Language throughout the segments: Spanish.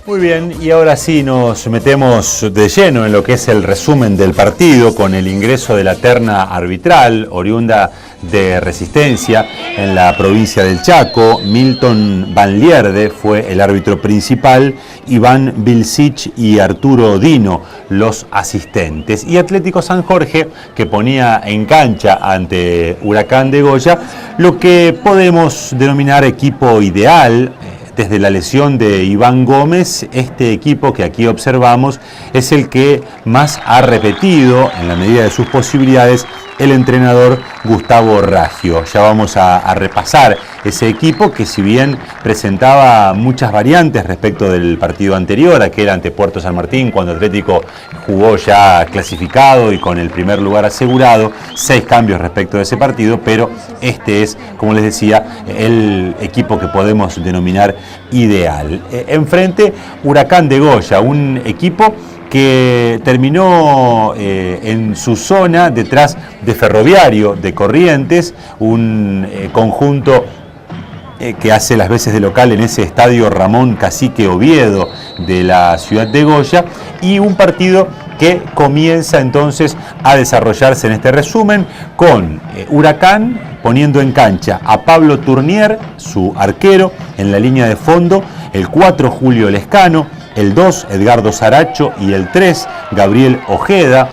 Muy bien, y ahora sí nos metemos de lleno en lo que es el resumen del partido con el ingreso de la terna arbitral oriunda de Resistencia en la provincia del Chaco. Milton Van Lierde fue el árbitro principal, Iván Vilcich y Arturo Dino los asistentes. Y Atlético San Jorge, que ponía en cancha ante Huracán de Goya lo que podemos denominar equipo ideal. Desde la lesión de Iván Gómez, este equipo que aquí observamos es el que más ha repetido, en la medida de sus posibilidades, el entrenador Gustavo Raggio. Ya vamos a repasar ese equipo que, si bien presentaba muchas variantes respecto del partido anterior, aquel ante Puerto San Martín, cuando Atlético jugó ya clasificado y con el primer lugar asegurado, 6 cambios respecto de ese partido, pero este es, como les decía, el equipo que podemos denominar ideal. Enfrente, Huracán de Goya, un equipo que terminó en su zona detrás de Ferroviario de Corrientes, un conjunto que hace las veces de local en ese estadio Ramón Cacique Oviedo de la ciudad de Goya, y un partido que comienza entonces a desarrollarse en este resumen con Huracán poniendo en cancha a Pablo Tournier, su arquero, en la línea de fondo, el 4 Julio Lescano, el 2 Edgardo Saracho y el 3 Gabriel Ojeda.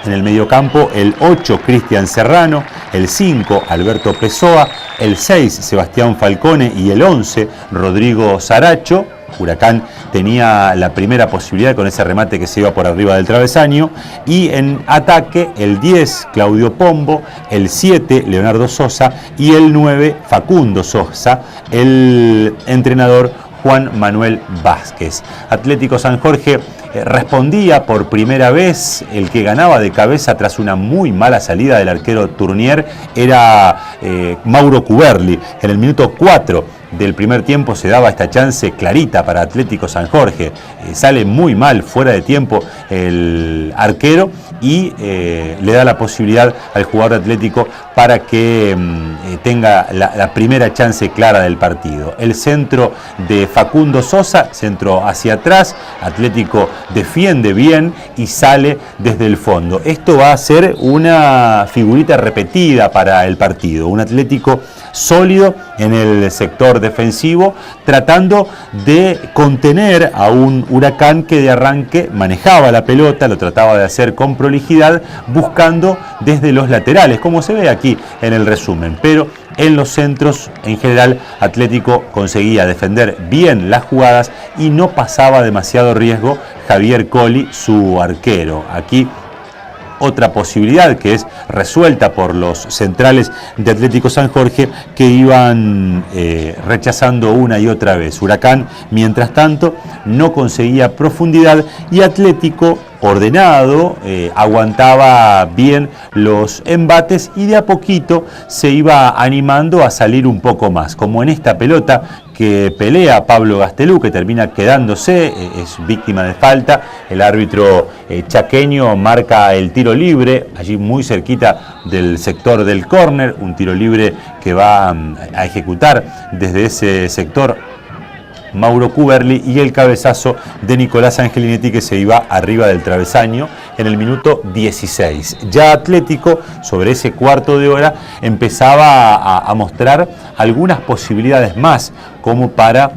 En el mediocampo, el 8 Cristian Serrano, el 5 Alberto Pessoa, el 6 Sebastián Falcone y el 11 Rodrigo Saracho. Huracán tenía la primera posibilidad con ese remate que se iba por arriba del travesaño. Y en ataque, el 10 Claudio Pombo, el 7 Leonardo Sosa y el 9 Facundo Sosa, el entrenador Juan Manuel Vázquez. Atlético San Jorge respondía por primera vez. El que ganaba de cabeza tras una muy mala salida del arquero Tournier era Mauro Cuberli. En el minuto 4 del primer tiempo se daba esta chance clarita para Atlético San Jorge. Sale muy mal fuera de tiempo el arquero y le da la posibilidad al jugador Atlético para que tenga la primera chance clara del partido. El centro de Facundo Sosa, centro hacia atrás, Atlético defiende bien y sale desde el fondo. Esto va a ser una figurita repetida para el partido, un Atlético sólido en el sector defensivo, tratando de contener a un Huracán que de arranque manejaba la pelota, lo trataba de hacer con prolijidad, buscando desde los laterales, como se ve aquí en el resumen, pero en los centros en general Atlético conseguía defender bien las jugadas y no pasaba demasiado riesgo Javier Colli, su arquero. Aquí otra posibilidad que es resuelta por los centrales de Atlético San Jorge, que iban rechazando una y otra vez. Huracán, mientras tanto, no conseguía profundidad y Atlético, ordenado, aguantaba bien los embates y de a poquito se iba animando a salir un poco más, como en esta pelota que pelea Pablo Gastelú, que termina quedándose, es víctima de falta. El árbitro chaqueño marca el tiro libre, allí muy cerquita del sector del córner, un tiro libre que va a ejecutar desde ese sector Mauro Cuberli, y el cabezazo de Nicolás Angelinetti, que se iba arriba del travesaño en el minuto 16. Ya Atlético, sobre ese cuarto de hora, empezaba a mostrar algunas posibilidades más como para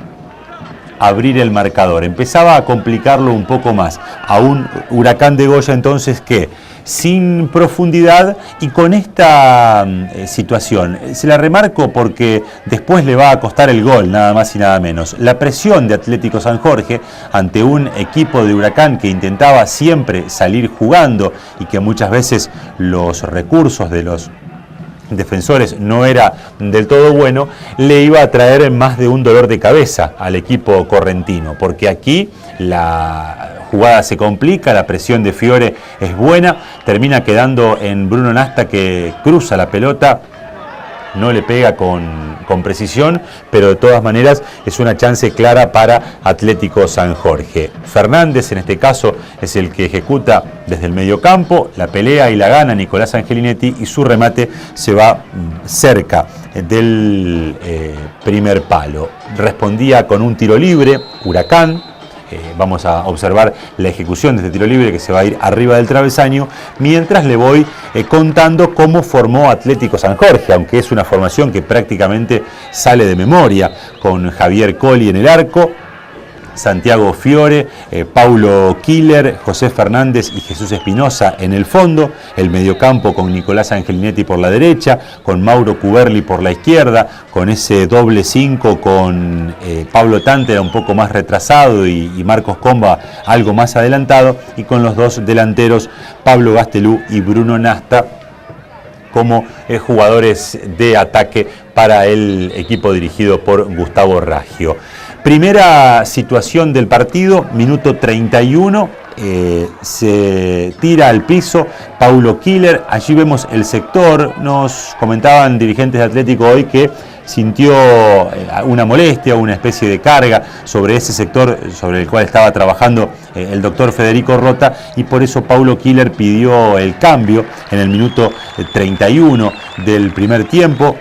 abrir el marcador. Empezaba a complicarlo un poco más a un Huracán de Goya entonces que, sin profundidad y con esta situación, se la remarco porque después le va a costar el gol, nada más y nada menos. La presión de Atlético San Jorge ante un equipo de Huracán que intentaba siempre salir jugando y que muchas veces los recursos de los defensores no era del todo bueno, le iba a traer más de un dolor de cabeza al equipo correntino, porque aquí la jugada se complica, la presión de Fiore es buena, termina quedando en Bruno Nasta, que cruza la pelota, no le pega con precisión, pero de todas maneras es una chance clara para Atlético San Jorge. Fernández, en este caso, es el que ejecuta desde el mediocampo, la pelea y la gana Nicolás Angelinetti, y su remate se va cerca del primer palo. Respondía con un tiro libre Huracán, Vamos a observar la ejecución de este tiro libre que se va a ir arriba del travesaño, mientras le voy contando cómo formó Atlético San Jorge, aunque es una formación que prácticamente sale de memoria, con Javier Colli en el arco, Santiago Fiore, Paulo Killer, José Fernández y Jesús Espinosa en el fondo, el mediocampo con Nicolás Angelinetti por la derecha, con Mauro Cuberli por la izquierda, con ese doble 5 con Pablo Tántera un poco más retrasado y Marcos Comba algo más adelantado, y con los dos delanteros Pablo Gastelú y Bruno Nasta como jugadores de ataque para el equipo dirigido por Gustavo Raggio. Primera situación del partido, minuto 31, se tira al piso Paulo Killer. Allí vemos el sector. Nos comentaban dirigentes de Atlético hoy que sintió una molestia, una especie de carga sobre ese sector sobre el cual estaba trabajando el doctor Federico Rota, y por eso Paulo Killer pidió el cambio en el minuto 31 del primer tiempo.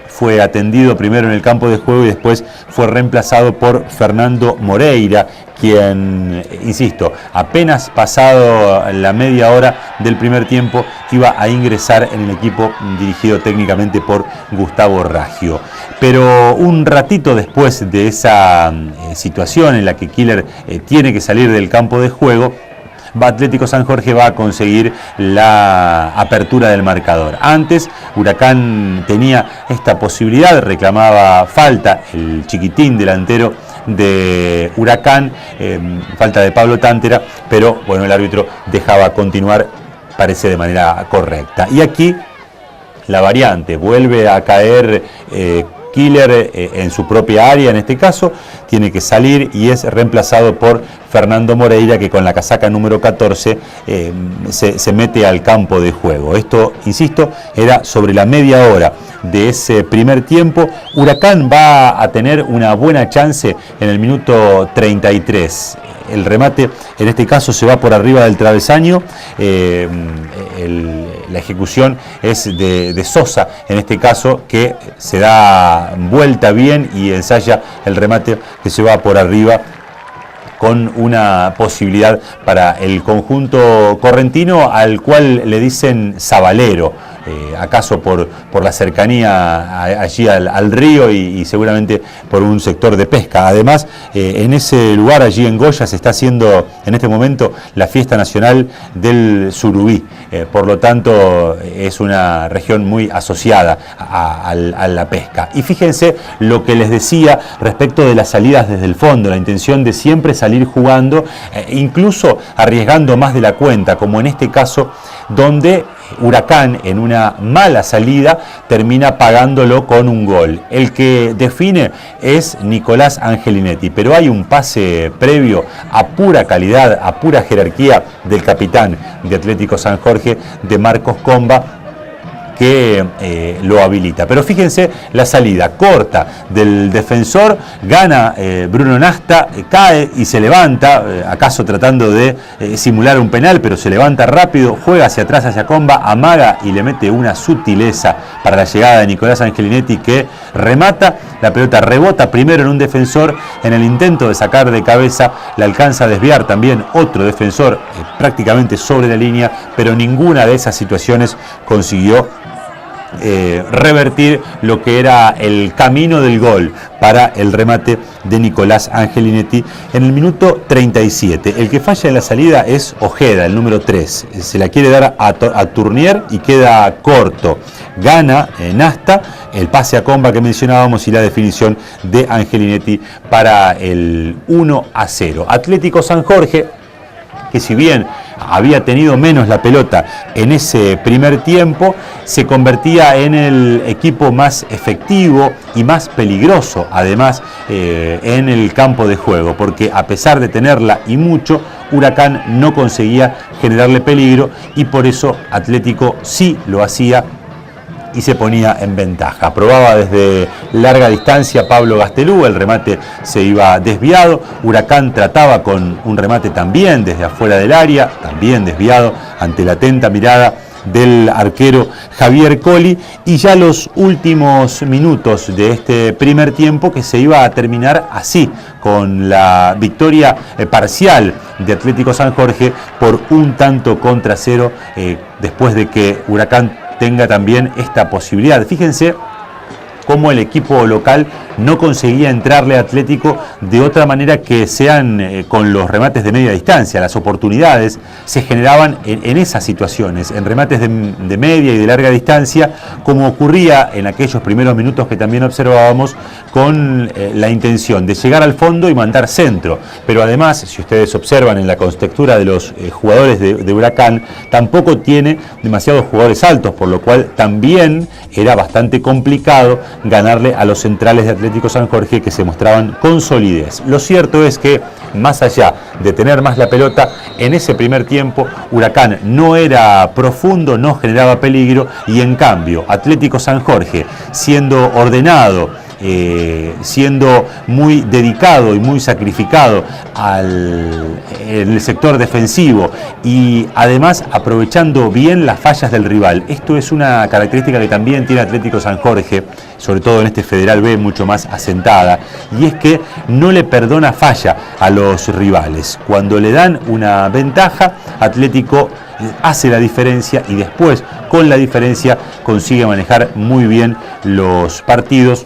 Fue atendido primero en el campo de juego y después fue reemplazado por Fernando Moreira, quien, insisto, apenas pasado la media hora del primer tiempo iba a ingresar en el equipo dirigido técnicamente por Gustavo Raggio. Pero un ratito después de esa situación en la que Killer tiene que salir del campo de juego, Atlético San Jorge va a conseguir la apertura del marcador. Antes, Huracán tenía esta posibilidad, reclamaba falta el chiquitín delantero de Huracán, falta de Pablo Tántera, pero bueno, el árbitro dejaba continuar, parece de manera correcta. Y aquí la variante, vuelve a caer Killer en su propia área, en este caso, tiene que salir y es reemplazado por Fernando Moreira, que con la casaca número 14 se mete al campo de juego. Esto, insisto, era sobre la media hora de ese primer tiempo. Huracán va a tener una buena chance en el minuto 33. El remate, en este caso, se va por arriba del travesaño. La ejecución es de Sosa, en este caso, que se da vuelta bien y ensaya el remate que se va por arriba, con una posibilidad para el conjunto correntino, al cual le dicen Sabalero, acaso por la cercanía allí al río y seguramente por un sector de pesca. Además, en ese lugar, allí en Goya, se está haciendo en este momento la fiesta nacional del surubí. Por lo tanto, es una región muy asociada a la pesca. Y fíjense lo que les decía respecto de las salidas desde el fondo, la intención de siempre salir jugando, incluso arriesgando más de la cuenta, como en este caso, donde Huracán, en una mala salida, termina pagándolo con un gol. El que define es Nicolás Angelinetti, pero hay un pase previo a pura calidad, a pura jerarquía del capitán de Atlético San Jorge, de Marcos Comba, que lo habilita. Pero fíjense la salida corta del defensor, gana Bruno Nasta, cae y se levanta, acaso tratando de simular un penal, pero se levanta rápido, juega hacia atrás, hacia Comba, amaga y le mete una sutileza para la llegada de Nicolás Angelinetti, que remata, la pelota rebota primero en un defensor, en el intento de sacar de cabeza la alcanza a desviar también otro defensor prácticamente sobre la línea, pero ninguna de esas situaciones consiguió revertir lo que era el camino del gol para el remate de Nicolás Angelinetti en el minuto 37. El que falla en la salida es Ojeda, el número 3. Se la quiere dar a Tournier y queda corto. Gana Nasta, el pase a Comba que mencionábamos y la definición de Angelinetti para el 1-0. Atlético San Jorge, que si bien había tenido menos la pelota en ese primer tiempo, se convertía en el equipo más efectivo y más peligroso, además, en el campo de juego, porque a pesar de tenerla y mucho, Huracán no conseguía generarle peligro, y por eso Atlético sí lo hacía y se ponía en ventaja. Probaba desde larga distancia Pablo Gastelú, el remate se iba desviado. Huracán trataba con un remate también desde afuera del área, también desviado ante la atenta mirada del arquero Javier Colli, y ya los últimos minutos de este primer tiempo que se iba a terminar así, con la victoria parcial de Atlético San Jorge por 1-0, después de que Huracán tenga también esta posibilidad. Fíjense cómo el equipo local no conseguía entrarle a Atlético de otra manera que sean con los remates de media distancia. Las oportunidades se generaban en esas situaciones, en remates de media y de larga distancia, como ocurría en aquellos primeros minutos que también observábamos, con la intención de llegar al fondo y mandar centro. Pero además, si ustedes observan en la contextura de los jugadores de Huracán, tampoco tiene demasiados jugadores altos, por lo cual también era bastante complicado ganarle a los centrales de Atlético San Jorge, que se mostraban con solidez. Lo cierto es que, más allá de tener más la pelota, en ese primer tiempo Huracán no era profundo, no generaba peligro, y en cambio Atlético San Jorge, siendo ordenado, siendo muy dedicado y muy sacrificado en el sector defensivo, y además aprovechando bien las fallas del rival. Esto es una característica que también tiene Atlético San Jorge, sobre todo en este Federal B mucho más asentada, y es que no le perdona falla a los rivales. Cuando le dan una ventaja, Atlético hace la diferencia, y después con la diferencia consigue manejar muy bien los partidos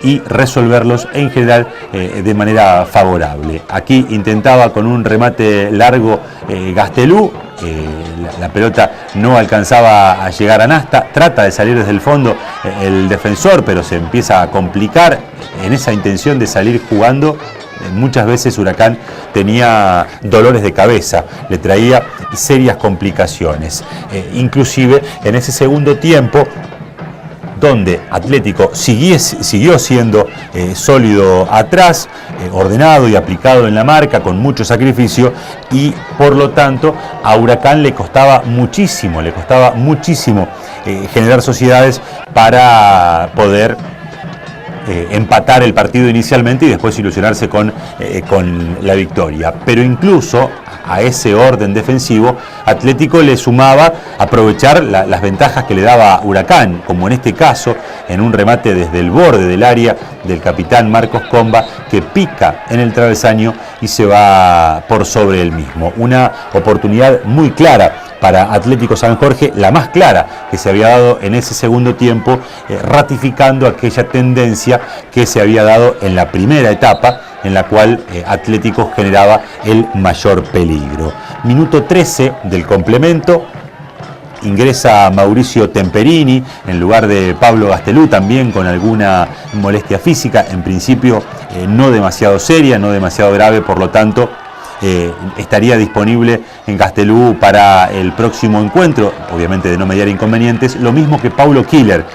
y resolverlos en general de manera favorable. Aquí intentaba con un remate largo Gastelú, la pelota no alcanzaba a llegar a Nasta, trata de salir desde el fondo el defensor, pero se empieza a complicar en esa intención de salir jugando. Muchas veces Huracán tenía dolores de cabeza, le traía serias complicaciones, inclusive en ese segundo tiempo, donde Atlético siguió siendo sólido atrás, ordenado y aplicado en la marca, con mucho sacrificio, y por lo tanto a Huracán le costaba muchísimo generar sociedades para poder empatar el partido inicialmente y después ilusionarse con la victoria. Pero incluso a ese orden defensivo, Atlético le sumaba aprovechar las ventajas que le daba Huracán, como en este caso, en un remate desde el borde del área del capitán Marcos Comba, que pica en el travesaño y se va por sobre el mismo. Una oportunidad muy clara para Atlético San Jorge, la más clara que se había dado en ese segundo tiempo, ratificando aquella tendencia que se había dado en la primera etapa, en la cual Atlético generaba el mayor peligro. Minuto 13 del complemento, ingresa Mauricio Temperini en lugar de Pablo Gastelú, también con alguna molestia física, en principio no demasiado seria, no demasiado grave, por lo tanto estaría disponible en Gastelú para el próximo encuentro, obviamente de no mediar inconvenientes, lo mismo que Paulo Killer,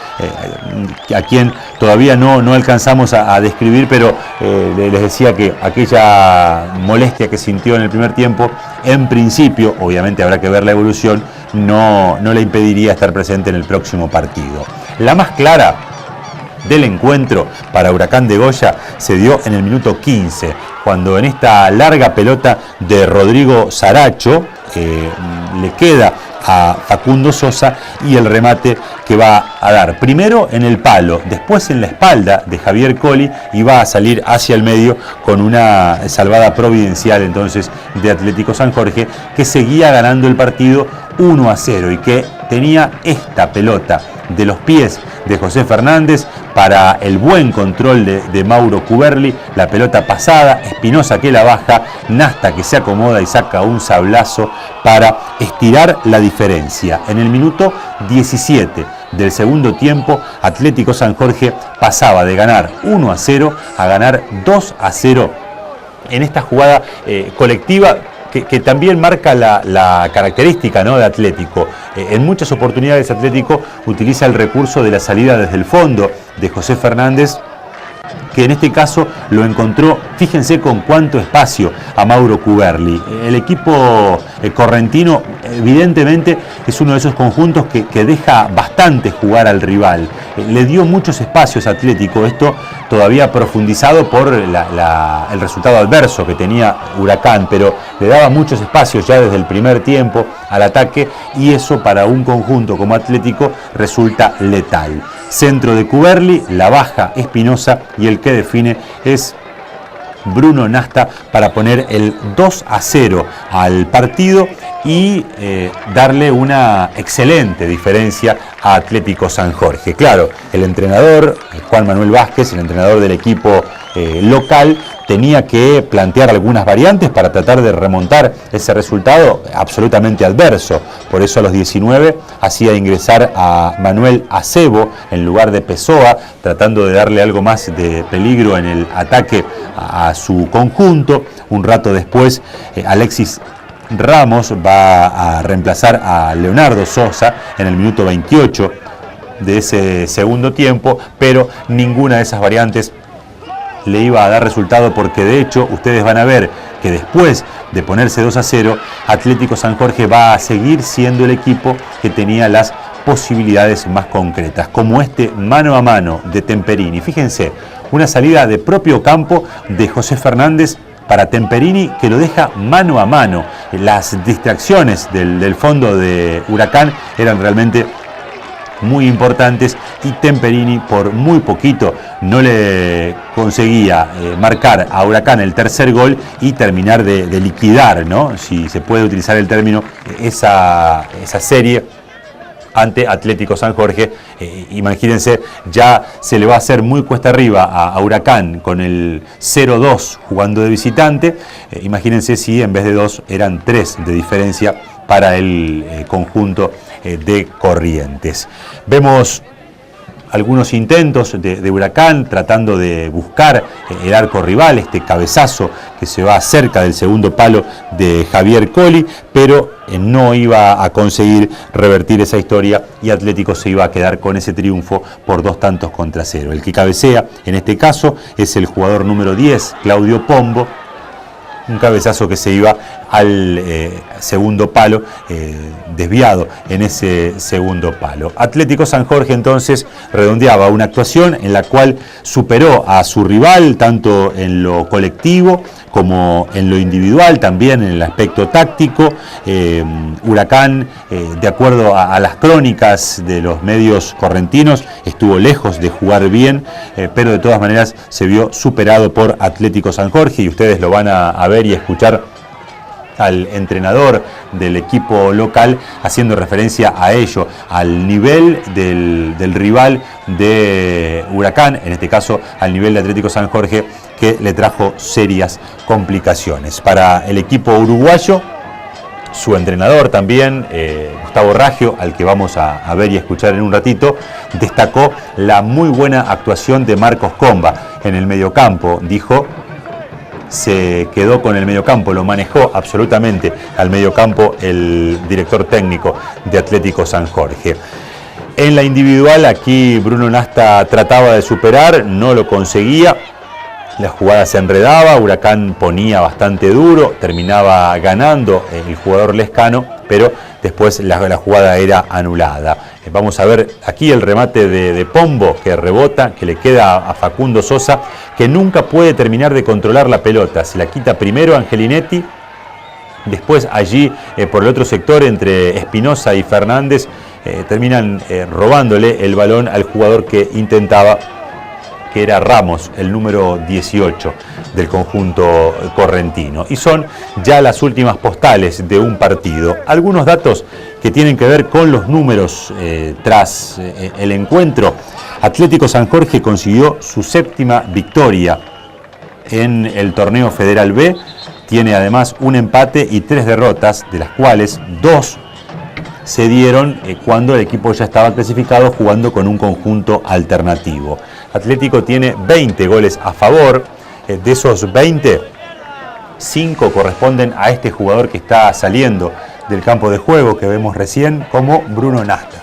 a quien todavía no alcanzamos a describir, pero les decía que aquella molestia que sintió en el primer tiempo, en principio, obviamente habrá que ver la evolución, no le impediría estar presente en el próximo partido. La más clara del encuentro para Huracán de Goya se dio en el minuto 15, cuando en esta larga pelota de Rodrigo Saracho le queda a Facundo Sosa, y el remate que va a dar primero en el palo, después en la espalda de Javier Colli, y va a salir hacia el medio con una salvada providencial entonces de Atlético San Jorge, que seguía ganando el partido 1-0 y que tenía esta pelota de los pies de José Fernández para el buen control de Mauro Cuberli, la pelota pasada, Espinosa que la baja, Nasta que se acomoda y saca un sablazo para estirar la diferencia. En el minuto 17 del segundo tiempo, Atlético San Jorge pasaba de ganar 1-0 a ganar 2-0 en esta jugada colectiva que también marca la característica, ¿no?, de Atlético. En muchas oportunidades Atlético utiliza el recurso de la salida desde el fondo de José Fernández, que en este caso lo encontró, fíjense con cuánto espacio, a Mauro Cuberli. El equipo correntino evidentemente es uno de esos conjuntos que deja bastante jugar al rival. Le dio muchos espacios a Atlético, esto todavía profundizado por el resultado adverso que tenía Huracán, pero le daba muchos espacios ya desde el primer tiempo al ataque, y eso para un conjunto como Atlético resulta letal. Centro de Cuberli, la baja Espinosa, y el que define es Bruno Nasta para poner el 2-0 al partido y darle una excelente diferencia a Atlético San Jorge. Claro, el entrenador, Juan Manuel Vázquez, el entrenador del equipo local, tenía que plantear algunas variantes para tratar de remontar ese resultado absolutamente adverso. Por eso a los 19 hacía ingresar a Manuel Acebo en lugar de Pessoa, tratando de darle algo más de peligro en el ataque a su conjunto. Un rato después, Alexis Ramos va a reemplazar a Leonardo Sosa en el minuto 28 de ese segundo tiempo, pero ninguna de esas variantes le iba a dar resultado, porque de hecho ustedes van a ver que después de ponerse 2-0, Atlético San Jorge va a seguir siendo el equipo que tenía las posibilidades más concretas, como este mano a mano de Temperini. Fíjense, una salida de propio campo de José Fernández para Temperini, que lo deja mano a mano. Las distracciones del fondo de Huracán eran realmente muy importantes, y Temperini por muy poquito no le conseguía marcar a Huracán el tercer gol y terminar de liquidar, ¿no?, si se puede utilizar el término, esa serie ante Atlético San Jorge. Imagínense, ya se le va a hacer muy cuesta arriba a Huracán con el 0-2 jugando de visitante. Imagínense si en vez de 2 eran 3 de diferencia para el conjunto de Corrientes. Vemos algunos intentos de Huracán tratando de buscar el arco rival, este cabezazo que se va cerca del segundo palo de Javier Colli, pero no iba a conseguir revertir esa historia, y Atlético se iba a quedar con ese triunfo por 2-0. El que cabecea en este caso es el jugador número 10, Claudio Pombo. Un cabezazo que se iba al segundo palo, desviado en ese segundo palo. Atlético San Jorge entonces redondeaba una actuación en la cual superó a su rival tanto en lo colectivo como en lo individual, también en el aspecto táctico. Huracán, de acuerdo a las crónicas de los medios correntinos, estuvo lejos de jugar bien, pero de todas maneras se vio superado por Atlético San Jorge, y ustedes lo van a ver y escuchar al entrenador del equipo local haciendo referencia a ello, al nivel del rival de Huracán, en este caso al nivel de Atlético San Jorge, que le trajo serias complicaciones. Para el equipo uruguayo, su entrenador también, Gustavo Raggio, al que vamos a ver y escuchar en un ratito, destacó la muy buena actuación de Marcos Comba en el mediocampo. Dijo: se quedó con el mediocampo, lo manejó absolutamente al mediocampo el director técnico de Atlético San Jorge. En la individual, aquí Bruno Nasta trataba de superar, no lo conseguía. La jugada se enredaba, Huracán ponía bastante duro, terminaba ganando el jugador lescano, pero después la jugada era anulada. Vamos a ver aquí el remate de Pombo, que rebota, que le queda a Facundo Sosa, que nunca puede terminar de controlar la pelota. Se la quita primero Angelinetti, después allí por el otro sector entre Espinosa y Fernández terminan robándole el balón al jugador que intentaba, que era Ramos, el número 18 del conjunto correntino. Y son ya las últimas postales de un partido. Algunos datos que tienen que ver con los números tras el encuentro. Atlético San Jorge consiguió su 7ª victoria en el torneo Federal B. Tiene además un empate y 3 derrotas, de las cuales 2 se dieron cuando el equipo ya estaba clasificado, jugando con un conjunto alternativo. Atlético tiene 20 goles a favor. De esos 20, 5 corresponden a este jugador que está saliendo del campo de juego, que vemos recién, como Bruno Nasta.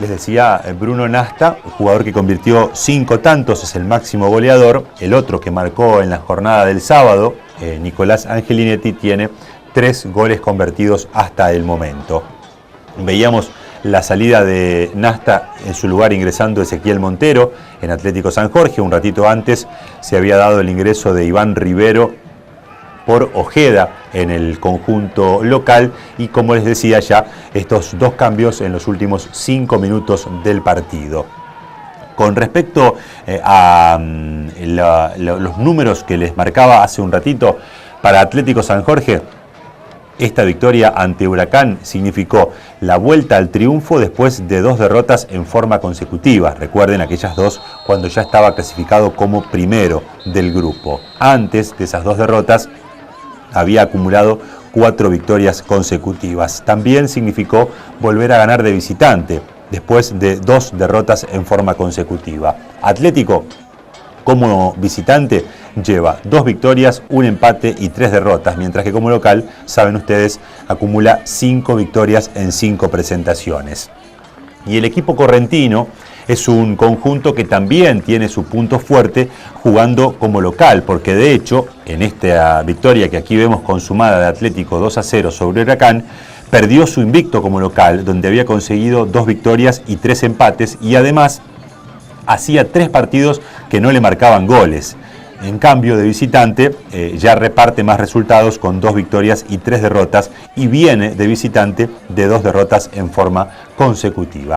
les decía, Bruno Nasta, jugador que convirtió 5 tantos, es el máximo goleador. El otro que marcó en la jornada del sábado, Nicolás Angelinetti, tiene 3 goles convertidos hasta el momento. Veíamos la salida de Nasta, en su lugar ingresando Ezequiel Montero en Atlético San Jorge. Un ratito antes se había dado el ingreso de Iván Rivero por Ojeda en el conjunto local, y como les decía ya, estos 2 cambios en los últimos 5 minutos del partido. Con respecto a los números que les marcaba hace un ratito, para Atlético San Jorge, esta victoria ante Huracán significó la vuelta al triunfo después de 2 derrotas en forma consecutiva. Recuerden aquellas 2 cuando ya estaba clasificado como primero del grupo. Antes de esas 2 derrotas había acumulado 4 victorias consecutivas. También significó volver a ganar de visitante después de 2 derrotas en forma consecutiva. Atlético, como visitante, lleva 2 victorias, 1 empate y 3 derrotas, mientras que como local, saben ustedes, acumula 5 victorias en 5 presentaciones. Y el equipo correntino es un conjunto que también tiene su punto fuerte jugando como local, porque de hecho, en esta victoria que aquí vemos consumada de Atlético 2-0 sobre Huracán, perdió su invicto como local, donde había conseguido 2 victorias y 3 empates, y además hacía 3 partidos que no le marcaban goles. En cambio, de visitante, ya reparte más resultados con 2 victorias y 3 derrotas, y viene de visitante de 2 derrotas en forma consecutiva.